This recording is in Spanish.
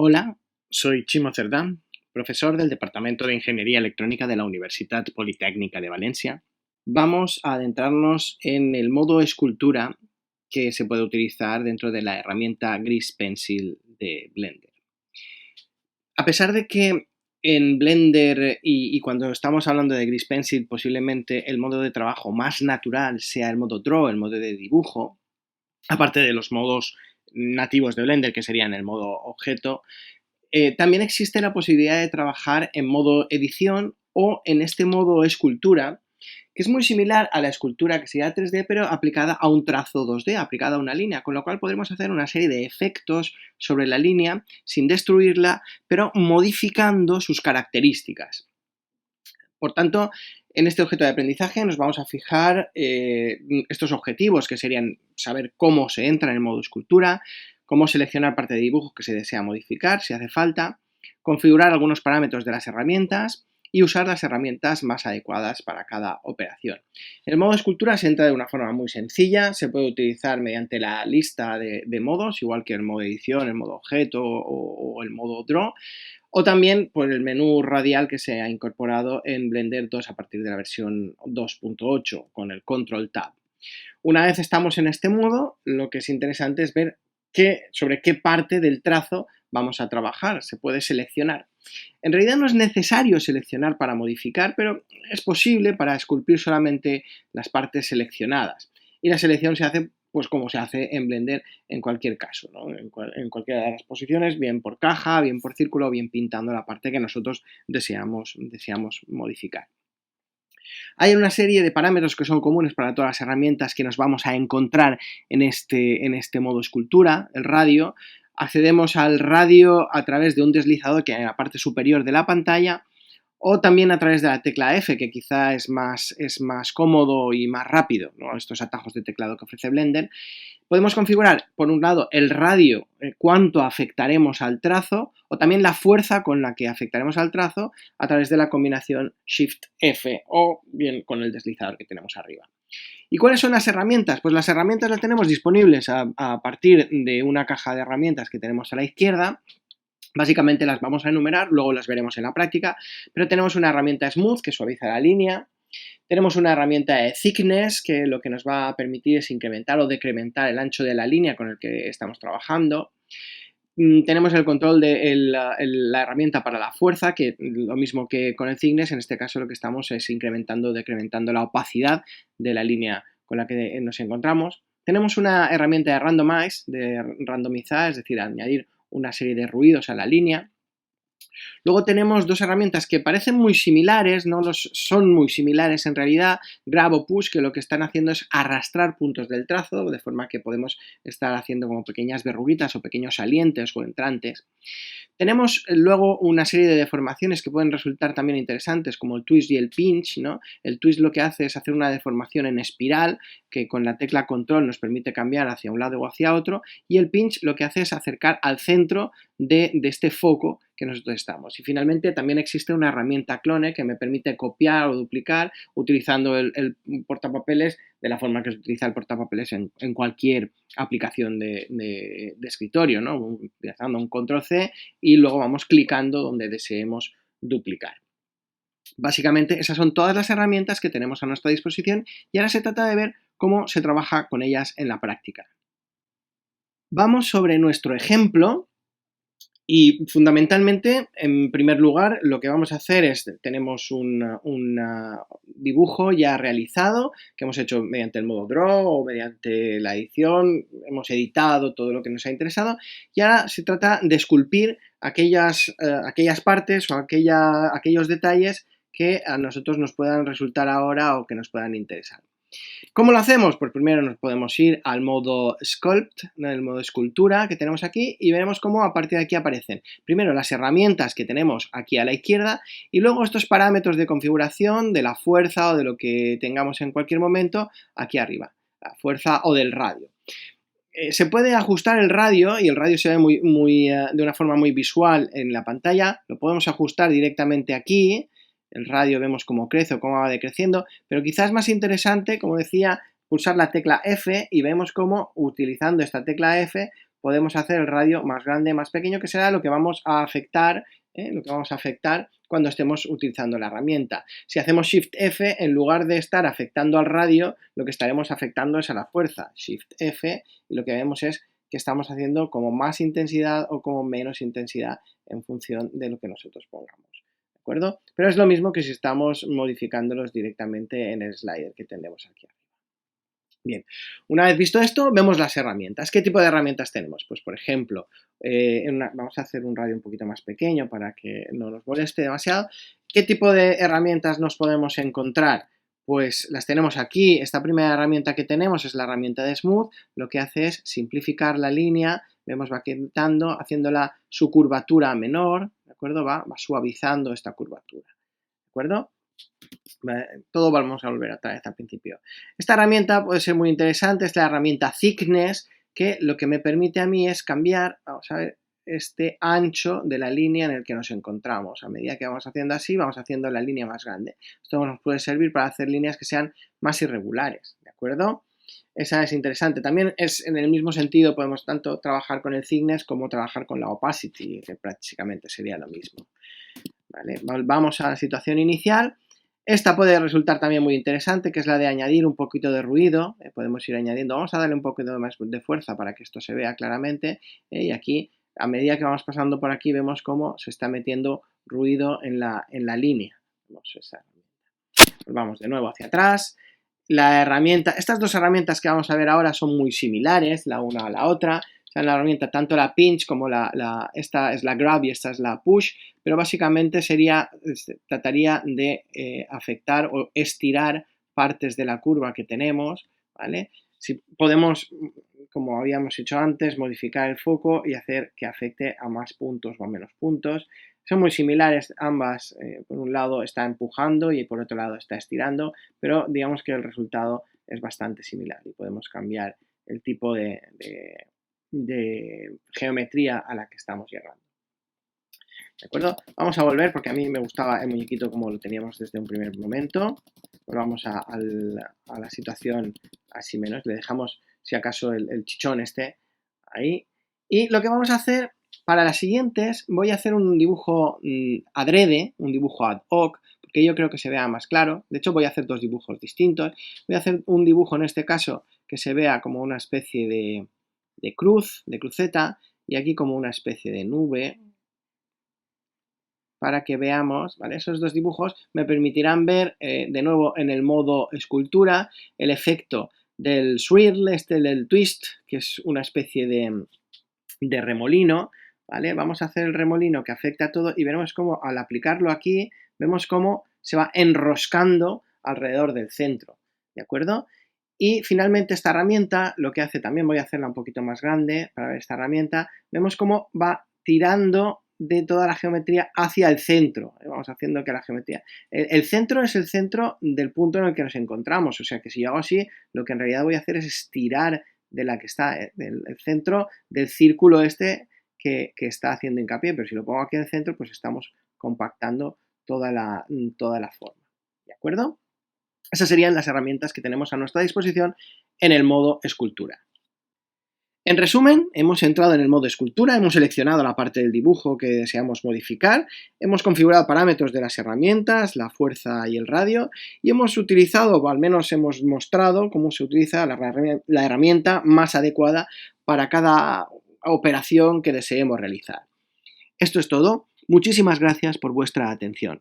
Hola, soy Chimo Cerdán, profesor del Departamento de Ingeniería Electrónica de la Universidad Politécnica de Valencia. Vamos a adentrarnos en el modo escultura que se puede utilizar dentro de la herramienta Grease Pencil de Blender. A pesar de que en Blender y cuando estamos hablando de Grease Pencil posiblemente el modo de trabajo más natural sea el modo Draw, el modo de dibujo, aparte de los modos nativos de Blender que serían el modo objeto, también existe la posibilidad de trabajar en modo edición o en este modo escultura, que es muy similar a la escultura que sería 3D, pero aplicada a un trazo 2D, aplicada a una línea, con lo cual podremos hacer una serie de efectos sobre la línea sin destruirla, pero modificando sus características. Por tanto, en este objeto de aprendizaje nos vamos a fijar estos objetivos, que serían saber cómo se entra en el modo escultura, cómo seleccionar parte de dibujo que se desea modificar, si hace falta, configurar algunos parámetros de las herramientas y usar las herramientas más adecuadas para cada operación. El modo escultura se entra de una forma muy sencilla, se puede utilizar mediante la lista de modos, igual que el modo edición, el modo objeto o el modo draw, o también por el menú radial que se ha incorporado en Blender 2 a partir de la versión 2.8 con el Control Tab. Una vez estamos en este modo, lo que es interesante es ver sobre qué parte del trazo vamos a trabajar. Se puede seleccionar. En realidad no es necesario seleccionar para modificar, pero es posible para esculpir solamente las partes seleccionadas. Y la selección se hace pues como se hace en Blender en cualquier caso, ¿no? En cualquiera de las posiciones, bien por caja, bien por círculo, bien pintando la parte que nosotros deseamos modificar. Hay una serie de parámetros que son comunes para todas las herramientas que nos vamos a encontrar en este modo escultura, el radio. Accedemos al radio a través de un deslizador que hay en la parte superior de la pantalla o también a través de la tecla F, que quizá es más cómodo y más rápido, ¿no? Estos atajos de teclado que ofrece Blender. Podemos configurar, por un lado, el radio, cuánto afectaremos al trazo, o también la fuerza con la que afectaremos al trazo a través de la combinación Shift-F o bien con el deslizador que tenemos arriba. ¿Y cuáles son las herramientas? Pues las herramientas las tenemos disponibles a partir de una caja de herramientas que tenemos a la izquierda. Básicamente las vamos a enumerar, luego las veremos en la práctica, pero tenemos una herramienta Smooth que suaviza la línea. Tenemos una herramienta de Thickness que lo que nos va a permitir es incrementar o decrementar el ancho de la línea con el que estamos trabajando. Tenemos el control de la herramienta para la fuerza, que lo mismo que con el Thickness, en este caso lo que estamos es incrementando o decrementando la opacidad de la línea con la que nos encontramos. Tenemos una herramienta de Randomize, de randomizar, es decir, añadir una serie de ruidos a la línea. Luego tenemos dos herramientas que parecen muy similares, no son muy similares en realidad, Grab o Push, que lo que están haciendo es arrastrar puntos del trazo, de forma que podemos estar haciendo como pequeñas verruguitas o pequeños salientes o entrantes. Tenemos luego una serie de deformaciones que pueden resultar también interesantes, como el twist y el pinch, ¿no? El twist lo que hace es hacer una deformación en espiral, que con la tecla control nos permite cambiar hacia un lado o hacia otro, y el pinch lo que hace es acercar al centro de este foco que nosotros estamos. Y finalmente también existe una herramienta clone que me permite copiar o duplicar utilizando el portapapeles de la forma que se utiliza el portapapeles en cualquier aplicación de escritorio, ¿no? Utilizando un control C y luego vamos clicando donde deseemos duplicar. Básicamente esas son todas las herramientas que tenemos a nuestra disposición y ahora se trata de ver cómo se trabaja con ellas en la práctica. Vamos sobre nuestro ejemplo y fundamentalmente, en primer lugar, lo que vamos a hacer es, tenemos un dibujo ya realizado que hemos hecho mediante el modo Draw o mediante la edición, hemos editado todo lo que nos ha interesado y ahora se trata de esculpir aquellas partes o aquellos detalles que a nosotros nos puedan resultar ahora o que nos puedan interesar. ¿Cómo lo hacemos? Pues primero nos podemos ir al modo Sculpt, el modo escultura que tenemos aquí y veremos cómo a partir de aquí aparecen primero las herramientas que tenemos aquí a la izquierda y luego estos parámetros de configuración de la fuerza o de lo que tengamos en cualquier momento aquí arriba, la fuerza o del radio. Se puede ajustar el radio y el radio se ve de una forma muy visual en la pantalla, lo podemos ajustar directamente aquí. El radio vemos cómo crece o cómo va decreciendo, pero quizás es más interesante, como decía, pulsar la tecla F y vemos cómo utilizando esta tecla F podemos hacer el radio más grande, más pequeño, que será lo que vamos a afectar, cuando estemos utilizando la herramienta. Si hacemos Shift F, en lugar de estar afectando al radio, lo que estaremos afectando es a la fuerza. Shift F, y lo que vemos es que estamos haciendo como más intensidad o como menos intensidad en función de lo que nosotros pongamos. ¿De acuerdo? Pero es lo mismo que si estamos modificándolos directamente en el slider que tenemos aquí arriba. Bien, una vez visto esto, vemos las herramientas. ¿Qué tipo de herramientas tenemos? Pues, por ejemplo, vamos a hacer un radio un poquito más pequeño para que no nos moleste demasiado. ¿Qué tipo de herramientas nos podemos encontrar? Pues las tenemos aquí. Esta primera herramienta que tenemos es la herramienta de Smooth. Lo que hace es simplificar la línea. Vemos, va quitando, haciéndola su curvatura menor, ¿de acuerdo? Va suavizando esta curvatura, ¿de acuerdo? Todo vamos a volver otra vez al principio. Esta herramienta puede ser muy interesante, es la herramienta Thickness, que lo que me permite a mí es cambiar, vamos a ver, este ancho de la línea en el que nos encontramos. A medida que vamos haciendo así, vamos haciendo la línea más grande. Esto nos puede servir para hacer líneas que sean más irregulares, ¿de acuerdo? Esa es interesante. También es en el mismo sentido, podemos tanto trabajar con el Thickness como trabajar con la Opacity, que prácticamente sería lo mismo. ¿Vale? Vamos a la situación inicial. Esta puede resultar también muy interesante, que es la de añadir un poquito de ruido. Podemos ir añadiendo, vamos a darle un poquito más de fuerza para que esto se vea claramente. Y aquí, a medida que vamos pasando por aquí, vemos cómo se está metiendo ruido en la línea. Pues vamos de nuevo hacia atrás. La herramienta, estas dos herramientas que vamos a ver ahora son muy similares, la una a la otra. O sea, la herramienta, tanto la pinch como esta es la grab y esta es la push, pero básicamente trataría de afectar o estirar partes de la curva que tenemos, ¿vale? Si podemos, como habíamos hecho antes, modificar el foco y hacer que afecte a más puntos o a menos puntos. Son muy similares ambas, por un lado está empujando y por otro lado está estirando, pero digamos que el resultado es bastante similar y podemos cambiar el tipo de geometría a la que estamos llegando. ¿De acuerdo? Vamos a volver porque a mí me gustaba el muñequito como lo teníamos desde un primer momento. Volvamos a la situación así menos. Le dejamos, si acaso, el chichón ahí. Y lo que vamos a hacer para las siguientes, voy a hacer un dibujo adrede, un dibujo ad hoc, porque yo creo que se vea más claro. De hecho, voy a hacer dos dibujos distintos. Voy a hacer un dibujo, en este caso, que se vea como una especie de cruz, de cruceta, y aquí como una especie de nube, para que veamos, ¿vale? Esos dos dibujos me permitirán ver, de nuevo en el modo escultura, el efecto del swirl, del twist, que es una especie de remolino, ¿vale? Vamos a hacer el remolino que afecta a todo y veremos cómo al aplicarlo aquí, vemos cómo se va enroscando alrededor del centro, ¿de acuerdo? Y finalmente esta herramienta, lo que hace, también voy a hacerla un poquito más grande para ver esta herramienta, vemos cómo va tirando de toda la geometría hacia el centro. Vamos haciendo que la geometría... El centro es el centro del punto en el que nos encontramos, o sea que si yo hago así, lo que en realidad voy a hacer es estirar de la que está, el centro del círculo que está haciendo hincapié, pero si lo pongo aquí en el centro, pues estamos compactando toda la forma, ¿de acuerdo? Esas serían las herramientas que tenemos a nuestra disposición en el modo escultura. En resumen, hemos entrado en el modo escultura, hemos seleccionado la parte del dibujo que deseamos modificar, hemos configurado parámetros de las herramientas, la fuerza y el radio, y hemos utilizado, o al menos hemos mostrado cómo se utiliza la herramienta más adecuada para cada operación que deseemos realizar. Esto es todo. Muchísimas gracias por vuestra atención.